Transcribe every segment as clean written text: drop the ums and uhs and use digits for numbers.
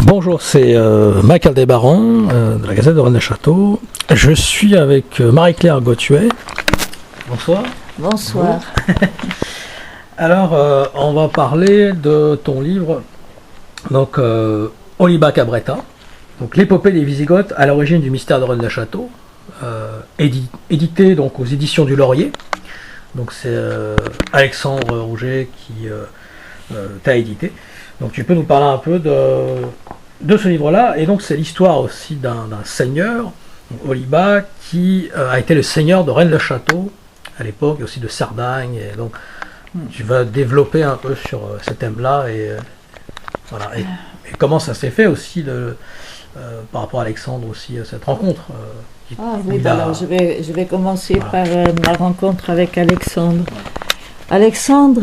Bonjour, c'est Michael Desbarons de la Gazette de Rennes-le-Château. Je suis avec Marie-Claire Gauthier. Bonsoir. Bonsoir. Alors, on va parler de ton livre, donc Oliba Cabretta, donc l'épopée des Wisigoths à l'origine du mystère de Rennes-le-Château, édité donc aux éditions du Laurier. Donc c'est Alexandre Rouget qui t'a édité. Donc tu peux nous parler un peu de ce livre-là, et donc c'est l'histoire aussi d'un seigneur, Oliba, qui a été le seigneur de Rennes-le-Château à l'époque, et aussi de Cerdagne, et donc tu vas développer un peu sur ce thème-là, et voilà, et comment ça s'est fait aussi par rapport à Alexandre aussi, cette rencontre. Alors je vais commencer par ma rencontre avec Alexandre. Alexandre,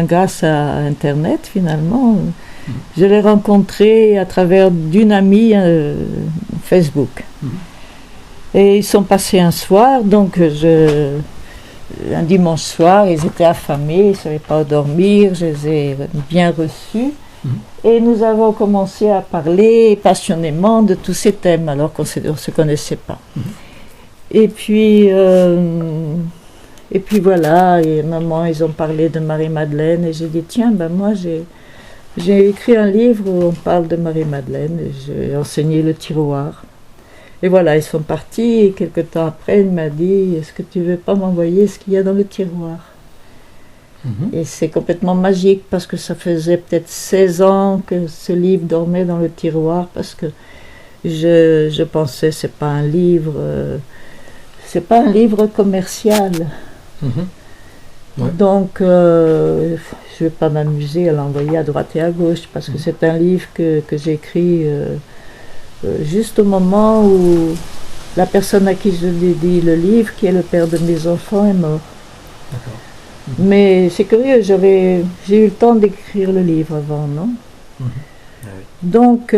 grâce à Internet finalement, je l'ai rencontré à travers d'une amie Facebook. Et ils sont passés un soir, donc un dimanche soir, ils étaient affamés, ils ne savaient pas où dormir, je les ai bien reçus. Et nous avons commencé à parler passionnément de tous ces thèmes, alors qu'on ne se connaissait pas. Et puis voilà, et maman, ils ont parlé de Marie-Madeleine, et j'ai dit, tiens, moi j'ai écrit un livre où on parle de Marie-Madeleine, et j'ai enseigné le tiroir. Et voilà, ils sont partis, et quelque temps après, il m'a dit, est-ce que tu veux pas m'envoyer ce qu'il y a dans le tiroir? Et c'est complètement magique, parce que ça faisait peut-être 16 ans que ce livre dormait dans le tiroir, parce que je pensais, c'est pas un livre commercial. Ouais. Donc, je ne vais pas m'amuser à l'envoyer à droite et à gauche, parce que c'est un livre que j'ai écrit juste au moment où la personne à qui je lui ai dit le livre, qui est le père de mes enfants, est mort. D'accord. Mais c'est curieux, j'ai eu le temps d'écrire le livre avant, non? Ah oui. Donc,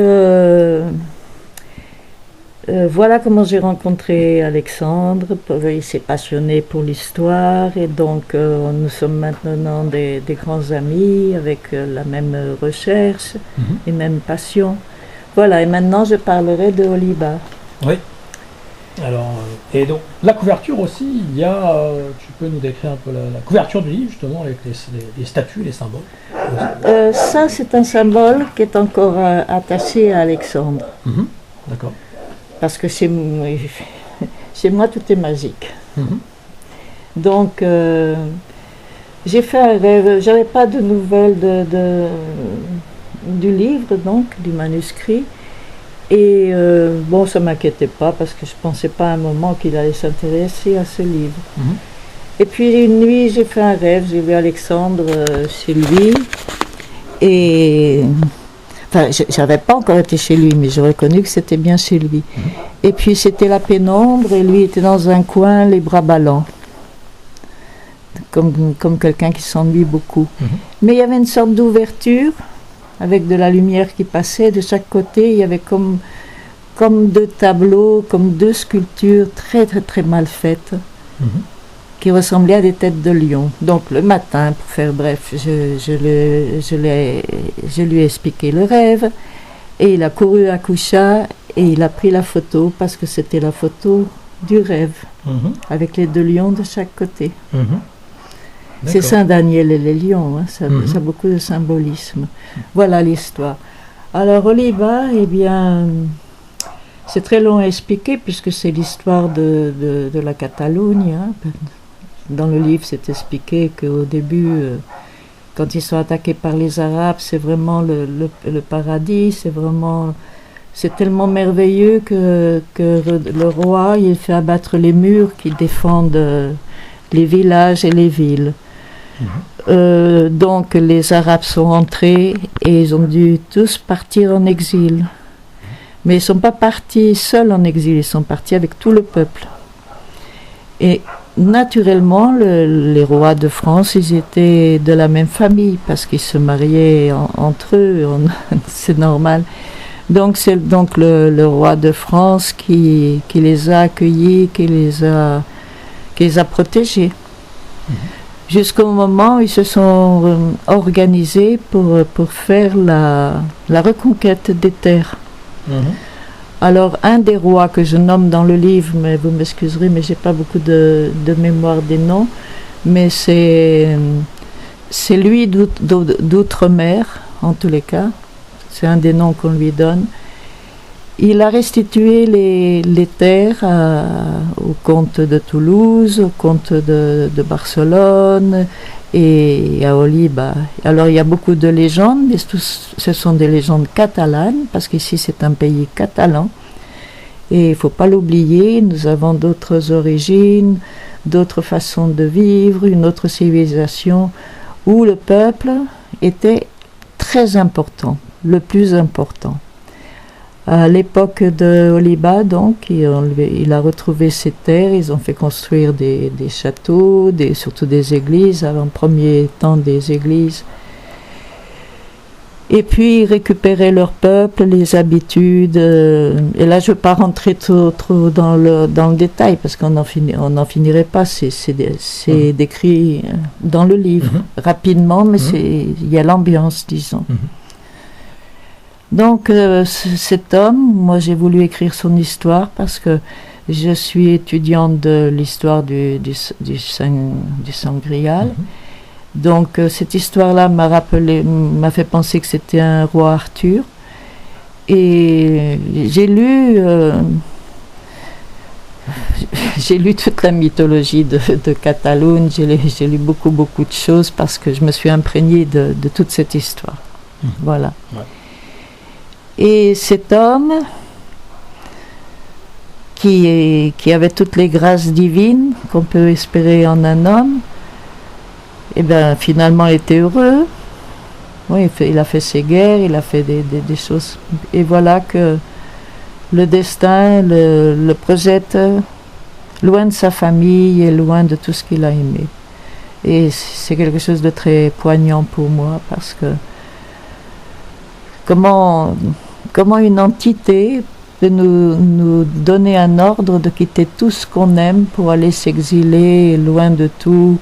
voilà comment j'ai rencontré Alexandre. Il s'est passionné pour l'histoire, et donc nous sommes maintenant des grands amis avec la même recherche et même passion. Voilà, et maintenant je parlerai de Oliba. Oui. Alors, et donc la couverture aussi, il y a, tu peux nous décrire un peu la couverture du livre, justement, avec les statues, les symboles. Ça, c'est un symbole qui est encore attaché à Alexandre. D'accord. Parce que chez moi, tout est magique. Donc, j'ai fait un rêve. J'avais pas de nouvelles du livre, donc, du manuscrit. Et ça ne m'inquiétait pas, parce que je ne pensais pas à un moment qu'il allait s'intéresser à ce livre. Et puis une nuit, j'ai fait un rêve, j'ai vu Alexandre chez lui. Et enfin, je n'avais pas encore été chez lui, mais j'ai reconnu que c'était bien chez lui. Et puis c'était la pénombre, et lui était dans un coin, les bras ballants. Comme quelqu'un qui s'ennuie beaucoup. Mais il y avait une sorte d'ouverture, avec de la lumière qui passait. De chaque côté, il y avait comme deux tableaux, comme deux sculptures très très très mal faites, qui ressemblaient à des têtes de lion. Donc le matin, pour faire bref, je lui ai expliqué le rêve, et il a couru à Coucha, et il a pris la photo, parce que c'était la photo du rêve, avec les deux lions de chaque côté. C'est Saint-Daniel et les lions, ça a beaucoup de symbolisme. Voilà l'histoire. Alors Oliba, c'est très long à expliquer, puisque c'est l'histoire de la Catalogne. Dans le livre, c'est expliqué qu'au début, quand ils sont attaqués par les Arabes, c'est vraiment le paradis, c'est tellement merveilleux que le roi, il fait abattre les murs qui défendent les villages et les villes. Donc les Arabes sont rentrés, et ils ont dû tous partir en exil. Mais ils ne sont pas partis seuls en exil, ils sont partis avec tout le peuple. Et naturellement, les rois de France, ils étaient de la même famille, parce qu'ils se mariaient entre eux, c'est normal. Donc c'est le roi de France qui les a accueillis, qui les a protégés. jusqu'au moment où ils se sont organisés pour faire la reconquête des terres. Alors, un des rois que je nomme dans le livre, mais vous m'excuserez, mais j'ai pas beaucoup de mémoire des noms, mais c'est lui d'outre-mer, en tous les cas. C'est un des noms qu'on lui donne. Il a restitué les terres au comte de Toulouse, au comte de Barcelone et à Oliba. Alors il y a beaucoup de légendes, mais ce sont des légendes catalanes, parce qu'ici c'est un pays catalan. Et il ne faut pas l'oublier, nous avons d'autres origines, d'autres façons de vivre, une autre civilisation, où le peuple était très important, le plus important. À l'époque de Oliba, donc, il a retrouvé ses terres, ils ont fait construire des châteaux, surtout des églises, en premier temps des églises. Et puis récupérer leur peuple, les habitudes. Et là, je ne veux pas rentrer trop dans le détail, parce qu'on n'en finirait pas. C'est décrit dans le livre, rapidement, mais il y a l'ambiance, disons. Donc cet homme, moi j'ai voulu écrire son histoire parce que je suis étudiante de l'histoire du Sangreal. Donc cette histoire-là m'a fait penser que c'était un roi Arthur. Et j'ai lu toute la mythologie de Catalogne, j'ai lu beaucoup de choses parce que je me suis imprégnée de toute cette histoire. Voilà. Ouais. Et cet homme, qui avait toutes les grâces divines qu'on peut espérer en un homme, et bien finalement il était heureux. Oui, il a fait ses guerres, il a fait des choses. Et voilà que le destin le projette loin de sa famille et loin de tout ce qu'il a aimé. Et c'est quelque chose de très poignant pour moi, parce que comment une entité peut nous donner un ordre de quitter tout ce qu'on aime pour aller s'exiler loin de tout,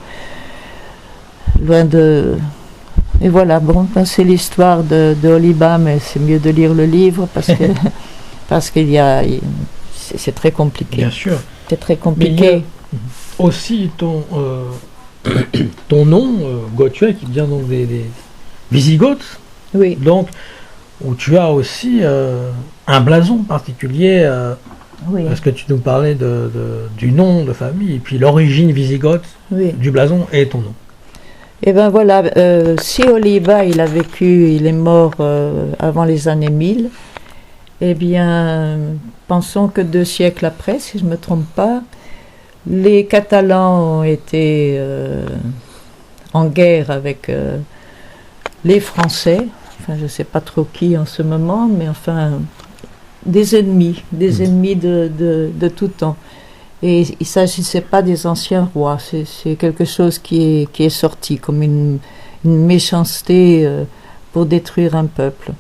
loin de... Et voilà, bon, c'est l'histoire de Oliba, mais c'est mieux de lire le livre parce qu'il y a... C'est très compliqué. Bien sûr. C'est très compliqué. Aussi ton nom, Gauthieu, qui vient donc des Wisigoths. Oui. Donc, où tu as aussi un blason particulier, oui. Parce que tu nous parlais du nom de famille, et puis l'origine wisigothe du blason et ton nom. Et ben voilà, si Oliba il a vécu, il est mort avant les années 1000, eh bien, pensons que 2 siècles après, si je ne me trompe pas, les Catalans ont été en guerre avec les Français. Enfin, je ne sais pas trop qui en ce moment, mais enfin, des ennemis de tout temps. Et il ne s'agissait pas des anciens rois, c'est quelque chose qui est sorti comme une méchanceté pour détruire un peuple.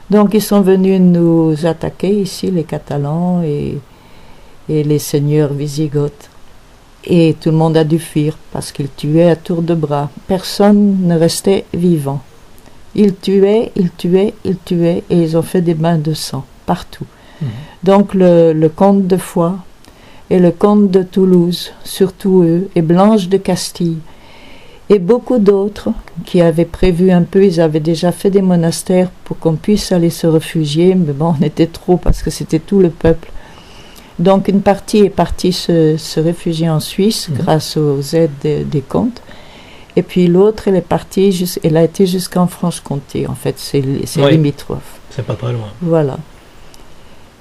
Donc ils sont venus nous attaquer ici, les Catalans et les seigneurs wisigoths. Et tout le monde a dû fuir parce qu'ils tuaient à tour de bras. Personne ne restait vivant. Ils tuaient, et ils ont fait des bains de sang partout. Donc le comte de Foix et le comte de Toulouse, surtout eux, et Blanche de Castille, et beaucoup d'autres qui avaient prévu un peu, ils avaient déjà fait des monastères pour qu'on puisse aller se réfugier, mais bon, on était trop parce que c'était tout le peuple. Donc une partie est partie se réfugier en Suisse grâce aux aides des comtes. Et puis l'autre, elle est partie, elle a été jusqu'en Franche-Comté, en fait, c'est limitrophe. C'est pas très loin. Voilà.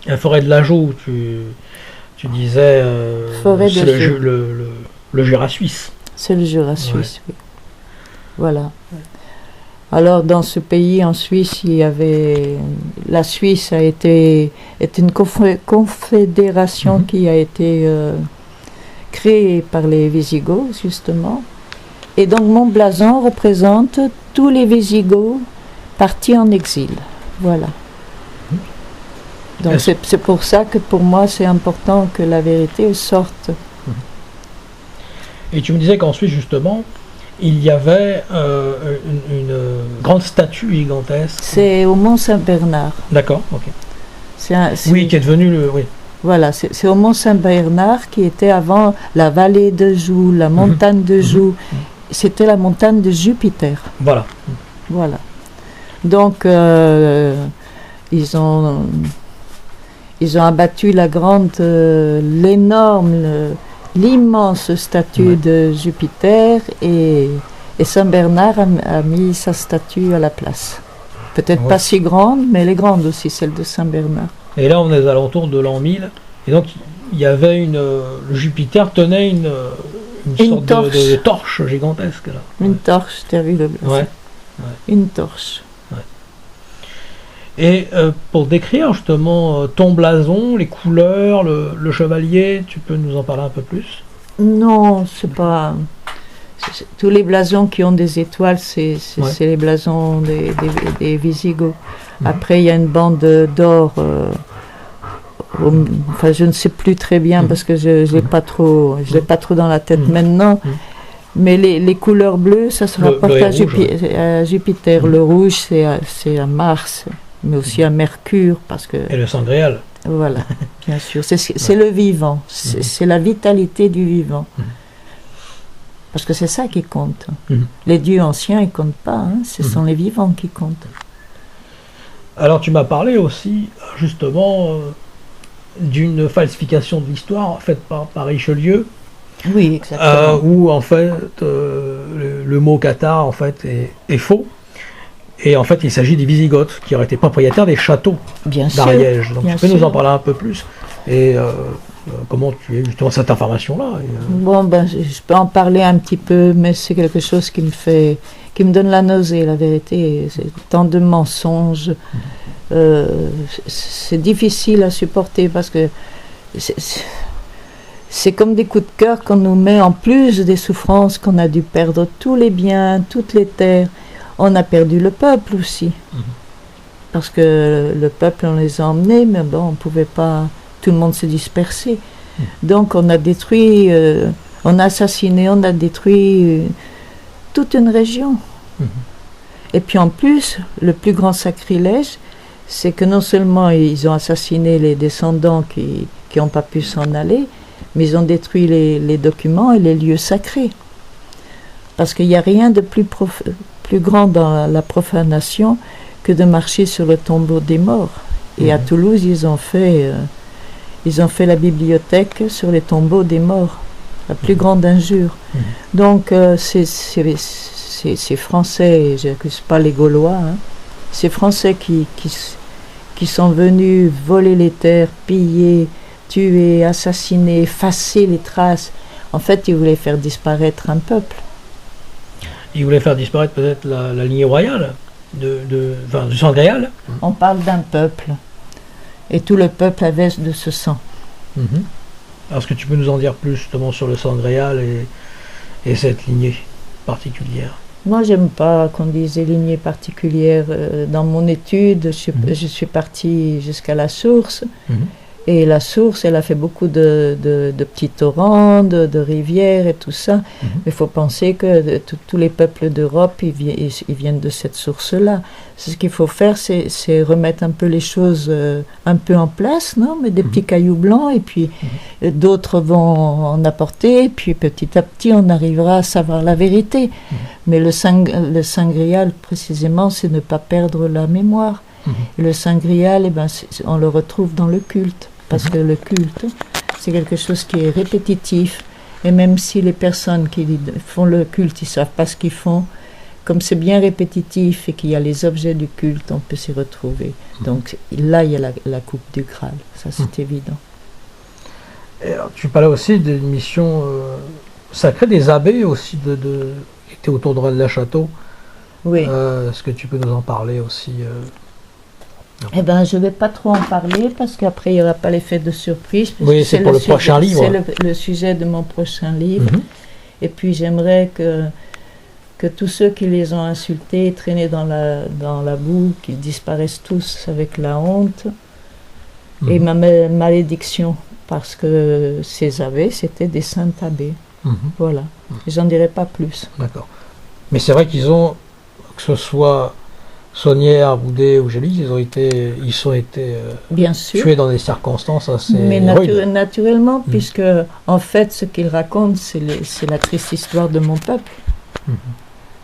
La forêt de l'Anjou, tu disais, c'est le Jura suisse. C'est le Jura suisse, oui. Voilà. Alors dans ce pays, en Suisse, il y avait... La Suisse est une confédération qui a été créée par les Wisigoths, justement. Et donc mon blason représente tous les Wisigoths partis en exil. Voilà. Donc c'est pour ça que pour moi c'est important que la vérité sorte. Et tu me disais qu'en Suisse justement, il y avait une grande statue gigantesque. C'est au Mont Saint-Bernard. D'accord, ok. C'est Oui, qui est devenu le... Oui. Voilà, c'est au Mont Saint-Bernard qui était avant la vallée de Joux, la montagne de Joux. C'était la montagne de Jupiter. Voilà. Voilà. Donc, ils ont abattu l'immense statue de Jupiter et Saint-Bernard a mis sa statue à la place. Peut-être pas si grande, mais elle est grande aussi, celle de Saint-Bernard. Et là, on est aux alentours de l'an 1000. Et donc, il y avait le Jupiter tenait une sorte de torche gigantesque. Là. Une torche, tu as vu le blason. Ouais. Une torche. Ouais. Et pour décrire justement ton blason, les couleurs, le chevalier, tu peux nous en parler un peu plus? Non, c'est pas... Tous les blasons qui ont des étoiles, c'est les blasons des Visigoths. Après, il y a une bande d'or. Enfin, je ne sais plus très bien parce que je l'ai pas trop dans la tête maintenant. Mais les couleurs bleues, ça se rapporte à Jupiter. Le rouge, c'est à Mars, mais aussi à Mercure, parce que. Et le sangréal. Voilà, bien sûr. C'est le vivant. C'est la vitalité du vivant. Parce que c'est ça qui compte. Les dieux anciens, ils comptent pas. Hein. Ce sont les vivants qui comptent. Alors, tu m'as parlé aussi, justement, d'une falsification de l'histoire faite par Richelieu. Oui, exactement. Où, en fait, le mot cathare, en fait, est faux. Et en fait, il s'agit des Wisigoths, qui auraient été propriétaires des châteaux d'Ariège. Donc, tu peux nous en parler un peu plus. Et comment tu as justement cette information-là? Bon, je peux en parler un petit peu, mais c'est quelque chose qui me donne la nausée, la vérité. C'est tant de mensonges. C'est difficile à supporter parce que c'est comme des coups de cœur qu'on nous met en plus des souffrances, qu'on a dû perdre tous les biens, toutes les terres. On a perdu le peuple aussi. Parce que le peuple, on les a emmenés, mais bon, on pouvait pas... Tout le monde s'est dispersé. Donc on a détruit, on a assassiné, on a détruit toute une région. Et puis en plus, le plus grand sacrilège, c'est que non seulement ils ont assassiné les descendants qui n'ont pas pu s'en aller, mais ils ont détruit les documents et les lieux sacrés. Parce qu'il n'y a rien de plus grand dans la profanation que de marcher sur le tombeau des morts. Et à Toulouse, ils ont fait la bibliothèque sur les tombeaux des morts, la plus grande injure. Donc ces Français, je n'accuse pas les Gaulois, hein, ces Français qui sont venus voler les terres, piller, tuer, assassiner, effacer les traces. En fait, ils voulaient faire disparaître un peuple. Ils voulaient faire disparaître peut-être la lignée royale du sangréal. On parle d'un peuple. Et tout le peuple avait de ce sang. Alors, est-ce que tu peux nous en dire plus justement sur le sangréal et cette lignée particulière? Moi, j'aime pas qu'on dise des lignées particulières. Dans mon étude, je suis partie jusqu'à la source. Et la source, elle a fait beaucoup de petits torrents, de rivières et tout ça. Mais il faut penser que tous les peuples d'Europe, ils viennent de cette source-là. Ce qu'il faut faire, c'est remettre un peu les choses un peu en place, non? Mais des petits cailloux blancs, et puis d'autres vont en apporter, et puis petit à petit, on arrivera à savoir la vérité. Mais le sangréal, précisément, c'est ne pas perdre la mémoire. Et le sangréal, on le retrouve dans le culte. Parce que le culte, c'est quelque chose qui est répétitif. Et même si les personnes qui font le culte, ils ne savent pas ce qu'ils font, comme c'est bien répétitif et qu'il y a les objets du culte, on peut s'y retrouver. Donc là, il y a la coupe du Graal. Ça, c'est évident. Et alors, tu parlais aussi d'une mission sacrée des abbés aussi qui étaient autour de Rennes-le-Château. Oui. Est-ce que tu peux nous en parler aussi je ne vais pas trop en parler parce qu'après il n'y aura pas l'effet de surprise. Oui, c'est pour le prochain livre. C'est le sujet de mon prochain livre. Et puis j'aimerais que tous ceux qui les ont insultés, traînés dans la boue, qu'ils disparaissent tous avec la honte et ma malédiction, parce que ces abbés, c'était des saints abbés. Voilà. J'en dirai pas plus. D'accord. Mais c'est vrai qu'ils ont, que ce soit Saunière, Boudet ou Gélis, ils sont été Bien sûr. tués dans des circonstances assez Mais rudes. naturellement, puisque en fait, ce qu'il raconte, c'est la triste histoire de mon peuple.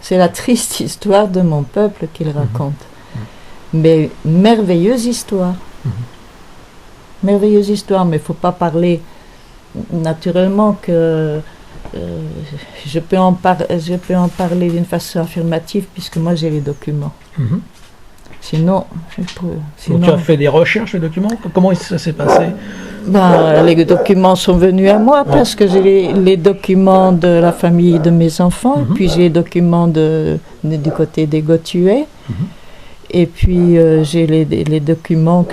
C'est la triste histoire de mon peuple qu'il raconte. Mais merveilleuse histoire. Merveilleuse histoire, mais il ne faut pas parler naturellement que je peux en parler d'une façon affirmative puisque moi j'ai les documents. Sinon, Donc tu as fait des recherches, les documents? Comment ça s'est passé? Les documents sont venus à moi parce que j'ai les documents de la famille de mes enfants, puis j'ai les documents du côté des Gauthier. Et puis j'ai les documents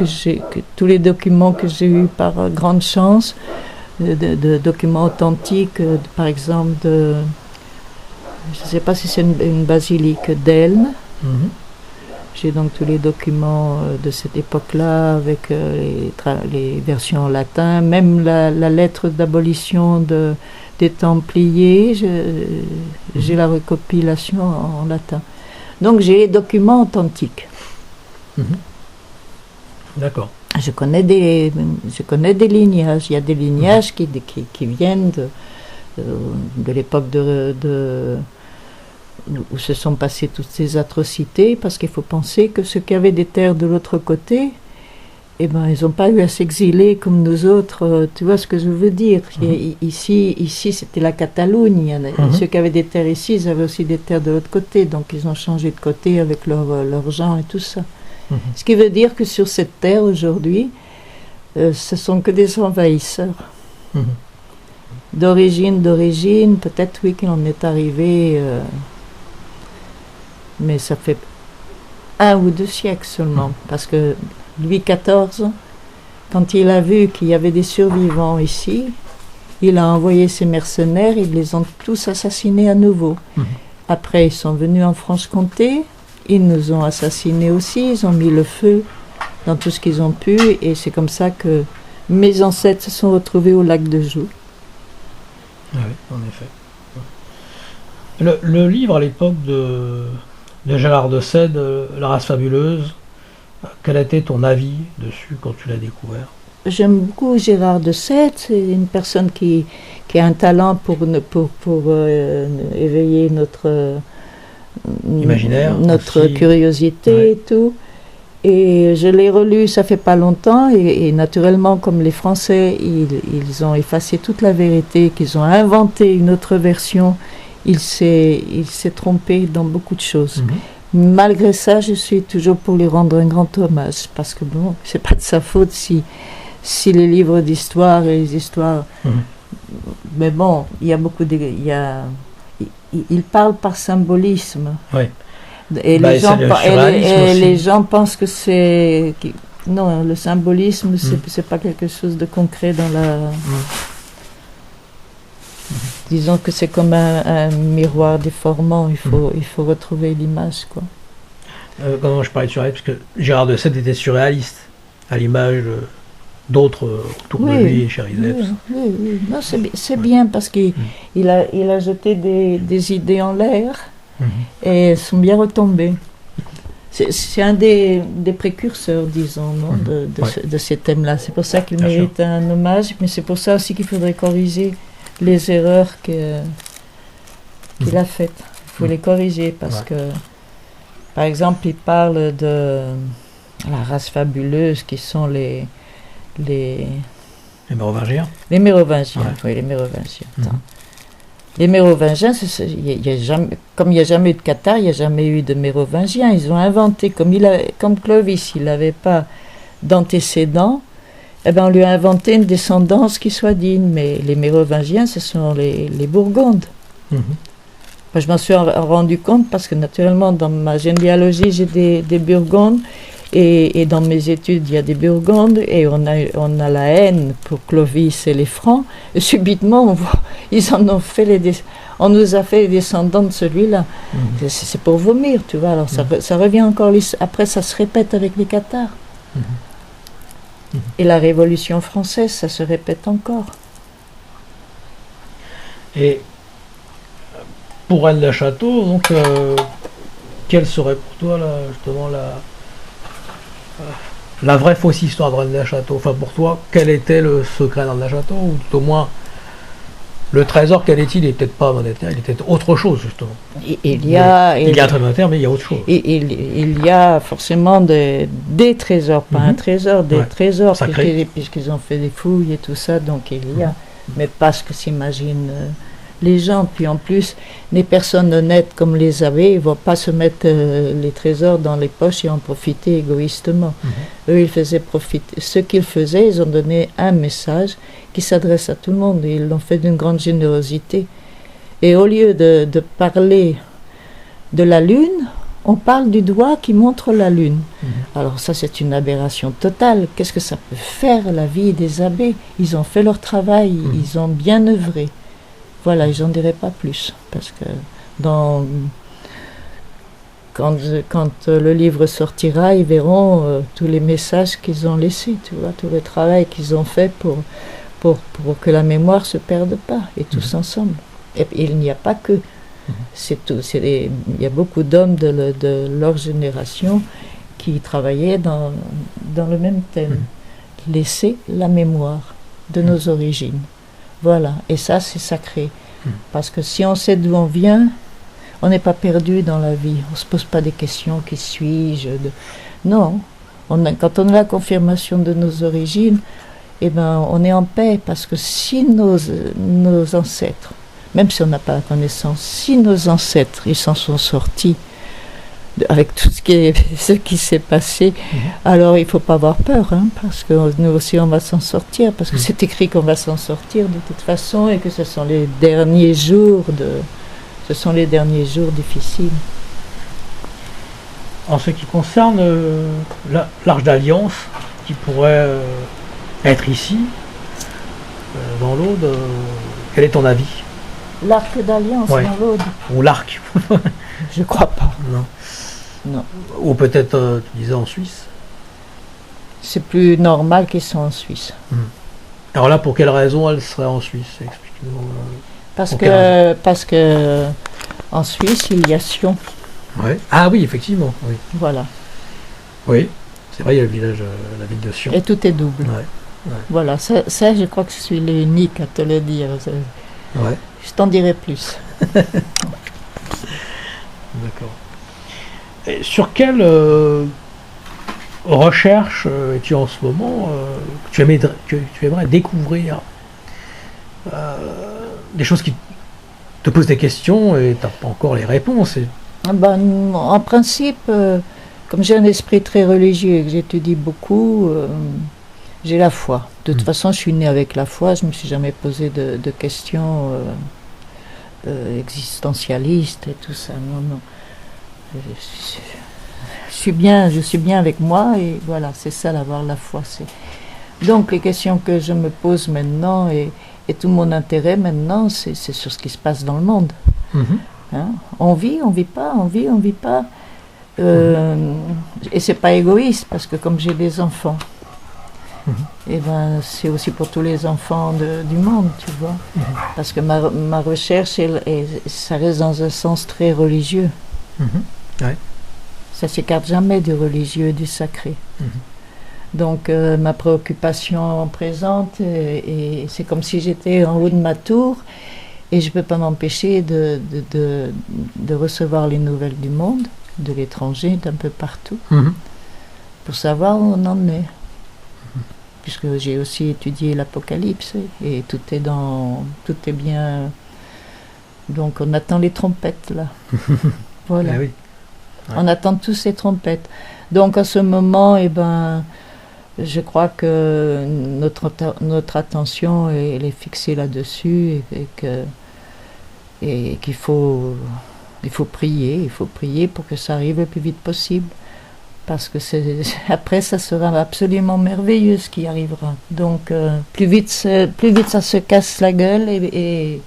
tous les documents que j'ai eus par grande chance, de documents authentiques, par exemple je ne sais pas si c'est une basilique d'Elne. J'ai donc tous les documents de cette époque-là avec les versions en latin, même la lettre d'abolition des Templiers, j'ai la recopilation en latin. Donc j'ai les documents authentiques. D'accord. Je connais des lignages. Il y a des lignages qui viennent de l'époque où se sont passées toutes ces atrocités, parce qu'il faut penser que ceux qui avaient des terres de l'autre côté, ils n'ont pas eu à s'exiler comme nous autres, tu vois ce que je veux dire. Ici c'était la Catalogne, ceux qui avaient des terres ici, ils avaient aussi des terres de l'autre côté, donc ils ont changé de côté avec leurs gens et tout ça. Ce qui veut dire que sur cette terre aujourd'hui, ce sont que des envahisseurs. D'origine, peut-être oui qu'il en est arrivé, mais ça fait 1 ou 2 siècles seulement, parce que Louis XIV, quand il a vu qu'il y avait des survivants ici, il a envoyé ses mercenaires, ils les ont tous assassinés à nouveau. Après, ils sont venus en Franche-Comté, ils nous ont assassinés aussi, ils ont mis le feu dans tout ce qu'ils ont pu, et c'est comme ça que mes ancêtres se sont retrouvés au lac de Joux. Oui, en effet. Le livre à l'époque de Gérard de Sède, La race fabuleuse, quel a été ton avis dessus quand tu l'as découvert? J'aime beaucoup Gérard de Sède, c'est une personne qui a un talent pour éveiller notre imaginaire, notre aussi. curiosité et tout. Et je l'ai relu, ça fait pas longtemps, et naturellement, comme les Français, ils ont effacé toute la vérité, qu'ils ont inventé une autre version, il s'est trompé dans beaucoup de choses. Malgré ça, je suis toujours pour lui rendre un grand hommage, parce que bon, c'est pas de sa faute si les livres d'histoire et les histoires... Mais bon, il y a beaucoup de... Il parle par symbolisme. Oui. Et les gens pensent que c'est... Non, le symbolisme, c'est pas quelque chose de concret dans la... Disons que c'est comme un miroir déformant, il faut retrouver l'image, quoi. Quand je parlais de surréaliste, parce que Gérard de Sède était surréaliste, à l'image d'autres autour de lui, Cherizet. Oui. Non, c'est bien, parce qu'il a jeté des idées en l'air, et elles sont bien retombées. C'est un des précurseurs, disons, non, de ces thèmes-là. C'est pour ça qu'il mérite un hommage, mais c'est pour ça aussi qu'il faudrait corriger les erreurs qu'il a faites. Il faut les corriger, parce que, par exemple, il parle de la race fabuleuse qui sont les Mérovingiens. Les Mérovingiens, oui, les Mérovingiens. Les Mérovingiens, comme il n'y a jamais eu de Cathare, il n'y a jamais eu de Mérovingiens. Ils ont inventé, comme Clovis, il n'avait pas d'antécédents, on lui a inventé une descendance qui soit digne. Mais les Mérovingiens, ce sont les Bourgondes. Moi, je m'en suis rendu compte parce que naturellement, dans ma généalogie, j'ai des Burgondes. Et dans mes études, il y a des Burgondes, et on a la haine pour Clovis et les Francs. Et subitement, ils en ont fait on nous a fait les descendants de celui-là. C'est pour vomir, tu vois. Alors ça revient encore. Après, ça se répète avec les Cathares. Et la Révolution française, ça se répète encore. Et pour Rennes-le-Château, donc quelle serait pour toi justement la vraie fausse histoire de Rennes-le-Château? Enfin, pour toi, quel était le secret de Rennes-le-Château? Ou tout au moins, le trésor, quel est-il? Il n'est peut-être pas monétaire, il est peut-être autre chose, justement. Il y a un trésor monétaire, mais il y a autre chose. Il y a forcément des trésors, pas un trésor, des trésors, puisqu'ils ont fait des fouilles et tout ça, donc il y a. Mais pas ce que s'imaginent les gens. Puis en plus, les personnes honnêtes comme les abbés, ils ne vont pas se mettre les trésors dans les poches et en profiter égoïstement. Eux, ils faisaient profiter. Ce qu'ils faisaient, ils ont donné un message qui s'adresse à tout le monde. Et ils l'ont fait d'une grande générosité. Et au lieu de parler de la lune, on parle du doigt qui montre la lune. Alors ça, c'est une aberration totale. Qu'est-ce que ça peut faire, la vie des abbés? Ils ont fait leur travail, ils ont bien œuvré. Voilà, je n'en dirai pas plus. Parce que quand le livre sortira, ils verront tous les messages qu'ils ont laissés, tu vois, tout le travail qu'ils ont fait pour que la mémoire ne se perde pas, et tous ensemble. Et il n'y a pas que. C'est tout. Il y a beaucoup d'hommes de leur génération qui travaillaient dans le même thème. Laisser la mémoire de nos origines. Voilà. Et ça, c'est sacré. Parce que si on sait d'où on vient, on n'est pas perdu dans la vie. On ne se pose pas des questions, qui suis-je? Non. Quand on a la confirmation de nos origines, eh ben, on est en paix. Parce que si nos ancêtres, même si on n'a pas la connaissance, si nos ancêtres, ils s'en sont sortis avec tout ce qui s'est passé, alors il ne faut pas avoir peur, hein, parce que nous aussi on va s'en sortir, parce que c'est écrit qu'on va s'en sortir de toute façon, et que ce sont les derniers jours difficiles. En ce qui concerne l'Arche d'Alliance, qui pourrait être ici, dans l'Aude, quel est ton avis? L'Arc d'Alliance dans l'Aude? Ou l'Arc? Je crois pas. Non. Ou peut-être, tu disais, en Suisse? C'est plus normal qu'ils soient en Suisse. Alors là, pour quelle raison elle serait en Suisse? Explique-nous. Parce que en Suisse, il y a Sion. Ouais. Ah oui, effectivement. Oui. Voilà. Oui, c'est vrai, il y a le village, la ville de Sion. Et tout est double. Ouais. Voilà, ça, je crois que je suis l'unique à te le dire. Ouais. Je t'en dirai plus. D'accord. Et sur quelle recherche es-tu en ce moment que tu aimerais découvrir des choses qui te posent des questions et tu n'as pas encore les réponses En principe, comme j'ai un esprit très religieux et que j'étudie beaucoup, j'ai la foi. De toute façon, je suis né avec la foi, je ne me suis jamais posé de questions existentialistes et tout ça. Non. Je suis bien avec moi, et voilà, c'est ça, d'avoir la foi. Donc les questions que je me pose maintenant, et tout mon intérêt maintenant, c'est sur ce qui se passe dans le monde. Hein? On vit pas. Et c'est pas égoïste, parce que comme j'ai des enfants, et ben c'est aussi pour tous les enfants du monde, tu vois. Parce que ma recherche, ça reste dans un sens très religieux. Ouais. Ça s'écarte jamais du religieux, du sacré. Donc ma préoccupation présente, et c'est comme si j'étais en haut de ma tour, et je ne peux pas m'empêcher de recevoir les nouvelles du monde, de l'étranger, d'un peu partout, pour savoir où on en est. Puisque j'ai aussi étudié l'Apocalypse, et tout est bien. Donc on attend les trompettes là. Voilà. Ah oui. Ouais. On attend tous ces trompettes. Donc à ce moment, je crois que notre attention elle est fixée là-dessus, et qu'il faut prier pour que ça arrive le plus vite possible. Parce que après, ça sera absolument merveilleux ce qui arrivera. Donc, plus vite ça se casse la gueule, et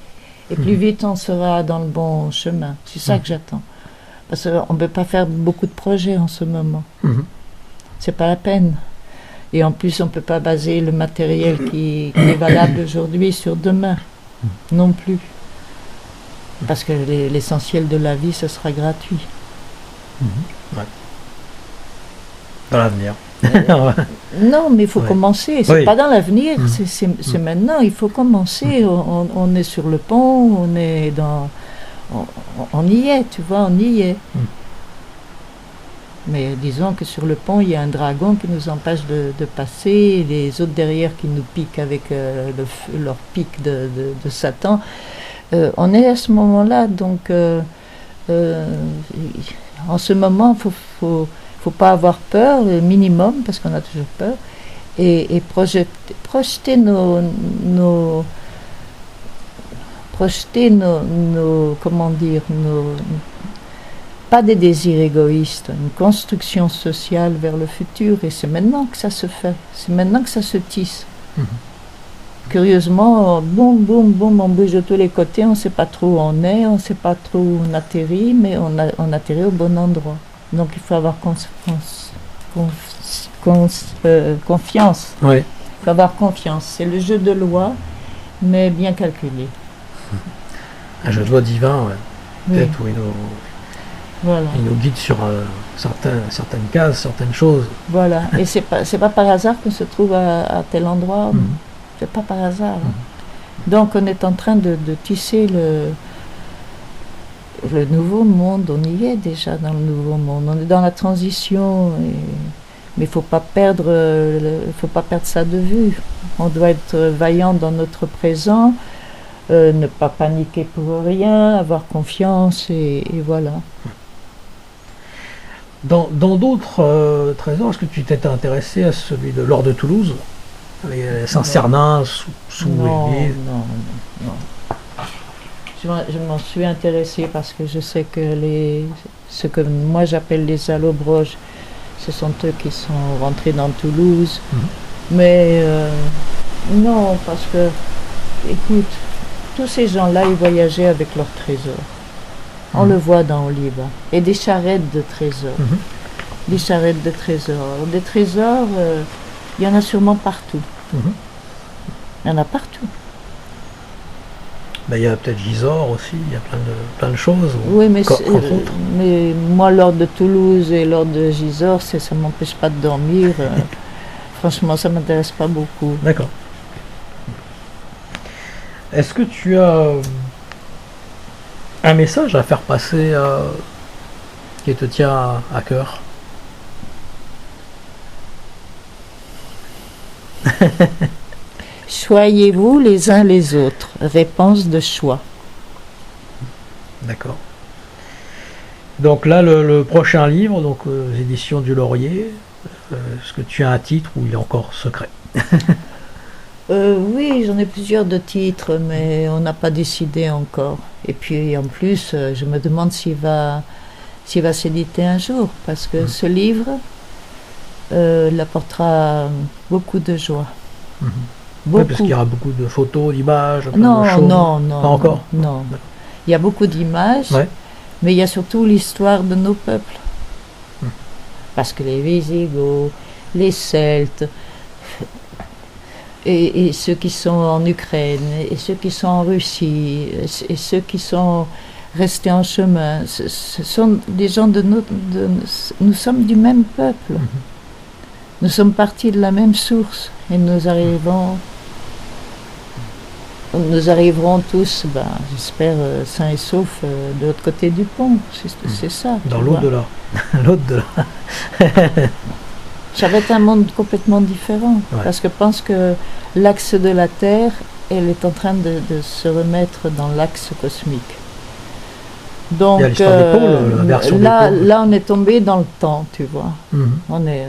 plus vite on sera dans le bon chemin. C'est ça que j'attends. Parce qu'on ne peut pas faire beaucoup de projets en ce moment. C'est pas la peine. Et en plus, on ne peut pas baser le matériel qui est valable aujourd'hui sur demain. Non plus. Parce que l'essentiel de la vie, ce sera gratuit. Ouais. Dans l'avenir. Non, mais il faut commencer. C'est pas dans l'avenir, Mhm. c'est maintenant. Il faut commencer. On est sur le pont, on est dans. On y est, tu vois, on y est. Mais disons que sur le pont, il y a un dragon qui nous empêche de passer, et les autres derrière qui nous piquent avec leur pic de Satan. On est à ce moment-là, donc en ce moment, faut pas avoir peur, le minimum, parce qu'on a toujours peur, et projeter comment dire, pas des désirs égoïstes, une construction sociale vers le futur, et c'est maintenant que ça se fait, c'est maintenant que ça se tisse. Curieusement, boum, boum, boum, on bouge de tous les côtés, on ne sait pas trop où on est, on ne sait pas trop où on atterrit, mais on atterrit au bon endroit. Donc il faut avoir confiance. Oui. Il faut avoir confiance. C'est le jeu de loi, mais bien calculé. Un jeu de loi divin, ouais. Peut-être, Oui. où Voilà. il nous guide sur certaines cases, certaines choses. Voilà. Et c'est pas par hasard qu'on se trouve à tel endroit. C'est pas par hasard. Donc on est en train de tisser le nouveau monde. On y est déjà dans le nouveau monde. On est dans la transition. Mais il faut pas perdre ça de vue. On doit être vaillant dans notre présent, ne pas paniquer pour rien, avoir confiance et voilà. Dans d'autres trésors, est-ce que tu t'étais intéressé à celui de l'Or de Toulouse, avec Saint-Cernin sous l'église? Non. Je m'en suis intéressée parce que je sais que ce que moi j'appelle les allobroges, ce sont eux qui sont rentrés dans Toulouse. Mais non, parce que, écoute, tous ces gens-là, ils voyageaient avec leurs trésors. On le voit dans Oliva. Et des charrettes de trésors. Des charrettes de trésors. Des trésors, il y en a sûrement partout. Il y en a partout. Ben, il y a peut-être Gisors aussi, il y a plein de choses. Oui, mais, entre autres. mais moi, l'or de Toulouse et l'or de Gisors, ça ne m'empêche pas de dormir. Franchement, ça ne m'intéresse pas beaucoup. D'accord. Est-ce que tu as un message à faire passer qui te tient à cœur? Choyez-vous les uns les autres. Réponse de choix. D'accord. Donc là, le prochain livre, donc aux éditions du Laurier, est-ce que tu as un titre ou il est encore secret? Oui, j'en ai plusieurs de titres, mais on n'a pas décidé encore. Et puis en plus, je me demande s'il va s'éditer un jour, parce que ce livre apportera beaucoup de joie. Oui, parce qu'il y aura beaucoup de photos, d'images, plein Non, de choses. non. Pas encore? Non. Il y a beaucoup d'images, Ouais. mais il y a surtout l'histoire de nos peuples. Parce que les Visigoths, les Celtes, et ceux qui sont en Ukraine, et ceux qui sont en Russie, et ceux qui sont restés en chemin, ce sont des gens nous sommes du même peuple. Nous sommes partis de la même source, et nous arriverons tous, j'espère, sains et saufs de l'autre côté du pont. C'est ça. Dans tu vois. l'au-delà. L'au-delà. Ça va être un monde complètement différent. Ouais. Parce que je pense que l'axe de la Terre, elle est en train de se remettre dans l'axe cosmique. Donc, Il y a l'histoire des pôles, la version là, des pôles. là, on est tombé dans le temps, tu vois. On est,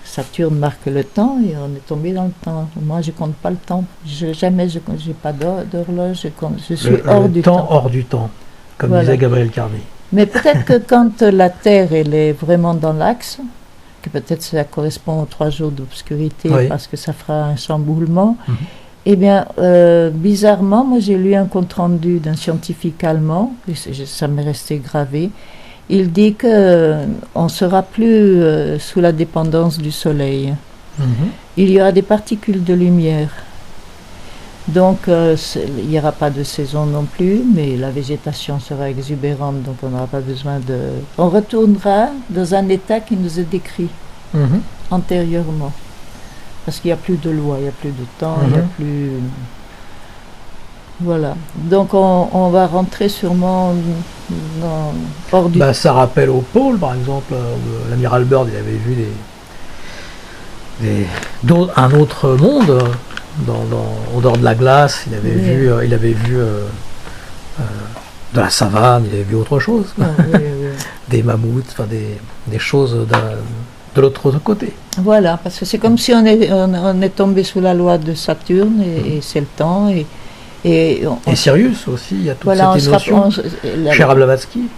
Saturne marque le temps et on est tombé dans le temps. Moi, je compte pas le temps. Jamais, je n'ai pas d'horloge. Je suis hors du temps. Hors du temps, comme Voilà. disait Gabriel Carné. Mais peut-être que quand la Terre elle est vraiment dans l'axe, que peut-être ça correspond aux 3 jours d'obscurité, Oui. parce que ça fera un chamboulement, eh bien, bizarrement, moi j'ai lu un compte-rendu d'un scientifique allemand, et ça m'est resté gravé. Il dit qu'on ne sera plus sous la dépendance du Soleil. Il y aura des particules de lumière. Donc il n'y aura pas de saison non plus, mais la végétation sera exubérante, donc on n'aura pas besoin de... On retournera dans un état qui nous est décrit antérieurement. Parce qu'il n'y a plus de loi, il n'y a plus de temps, il n'y a plus... Voilà. Donc on va rentrer sûrement hors du... Ça rappelle au pôle, par exemple, l'amiral Byrd, il avait vu un autre monde au dehors de la glace, il avait vu de la savane, il avait vu autre chose. Des mammouths, enfin des choses de l'autre côté. Voilà, parce que c'est comme si on est tombé sous la loi de Saturne, et c'est le temps, et Sirius aussi, il y a toute cette notion. Cher Blavatsky.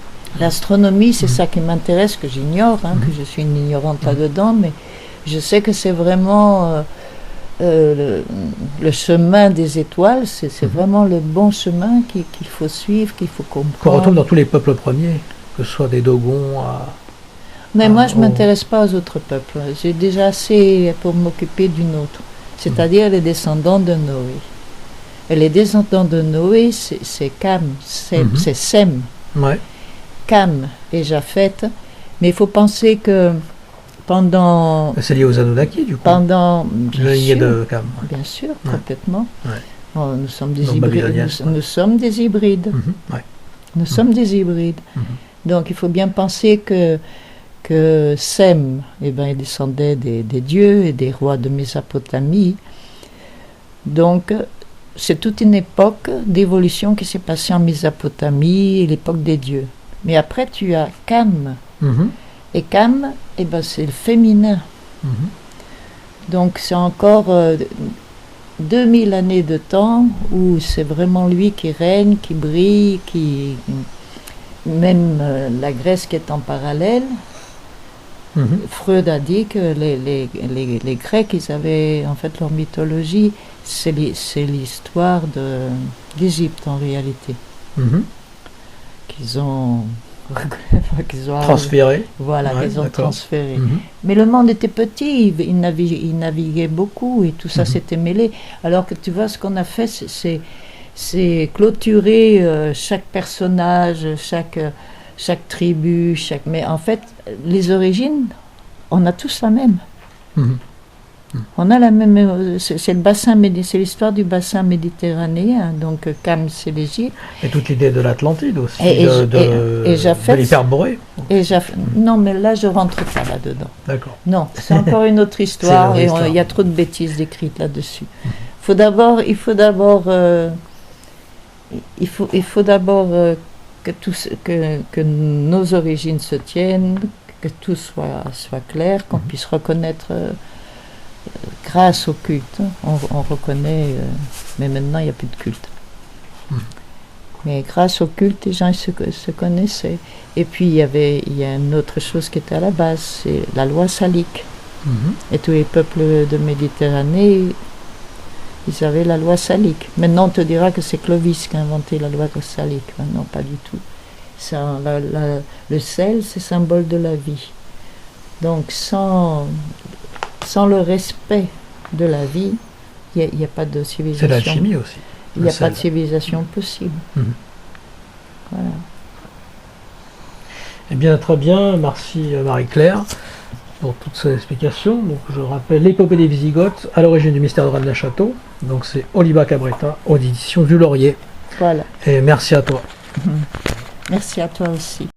L'astronomie, c'est ça qui m'intéresse, que j'ignore, que je suis une ignorante là-dedans, mais je sais que c'est vraiment le chemin des étoiles, c'est vraiment le bon chemin qu'il faut suivre, qu'il faut comprendre. Qu'on retrouve dans tous les peuples premiers, que ce soit des Dogons Mais moi, je ne m'intéresse pas aux autres peuples. J'ai déjà assez pour m'occuper d'une autre, c'est-à-dire les descendants de Noé. Et les descendants de Noé, c'est Cam, c'est Sem. Ouais. Cam et Japheth. Mais il faut penser que pendant... C'est lié aux Anunnaki, du coup. Pendant... La lignée de Cam. Ouais. Bien sûr, complètement. Ouais. Nous sommes des hybrides. Nous sommes des hybrides. Nous sommes des hybrides. Donc il faut bien penser que Sem, il descendait des dieux et des rois de Mésopotamie. Donc c'est toute une époque d'évolution qui s'est passée en Mésopotamie, l'époque des dieux. Mais après tu as Cam. Et Cam, c'est le féminin. Donc c'est encore 2000 années de temps où c'est vraiment lui qui règne, qui brille, même la Grèce qui est en parallèle. Freud a dit que les Grecs, ils avaient en fait leur mythologie, c'est l'histoire d'Égypte en réalité. Qu'ils ont transféré. Voilà, qu'ils ont transféré. Mais le monde était petit, il naviguait beaucoup et tout ça s'était mêlé. Alors que tu vois, ce qu'on a fait, c'est clôturer chaque personnage, chaque tribu, mais en fait, les origines, on a tous la même. On a la même. C'est le bassin, c'est l'histoire du bassin méditerranéen. Donc Cam, c'est l'Égypte. Et toute l'idée de l'Atlantide aussi, et de l'hyperborée. Non, mais là, je rentre pas là-dedans. D'accord. Non, c'est encore une autre histoire, et il y a trop de bêtises décrites là-dessus. Il faut d'abord que nos origines se tiennent, que tout soit clair, qu'on puisse reconnaître grâce au culte. On reconnaît, mais maintenant il n'y a plus de culte. Mais grâce au culte, les gens se connaissaient. Et puis il y a une autre chose qui était à la base, c'est la loi salique. Et tous les peuples de Méditerranée, ils avaient la loi salique. Maintenant, on te dira que c'est Clovis qui a inventé la loi salique. Non, pas du tout. Le sel, c'est symbole de la vie. Donc, sans le respect de la vie, il n'y a pas de civilisation. C'est l'alchimie aussi. Il n'y a pas de civilisation possible. Voilà. Eh bien, très bien. Merci Marie-Claire pour toutes ces explications. Donc, je rappelle l'épopée des Visigoths à l'origine du mystère de Rennes-le-Château. Donc, c'est Oliba Cabretta, aux éditions du Laurier. Voilà. Et merci à toi. Merci à toi aussi.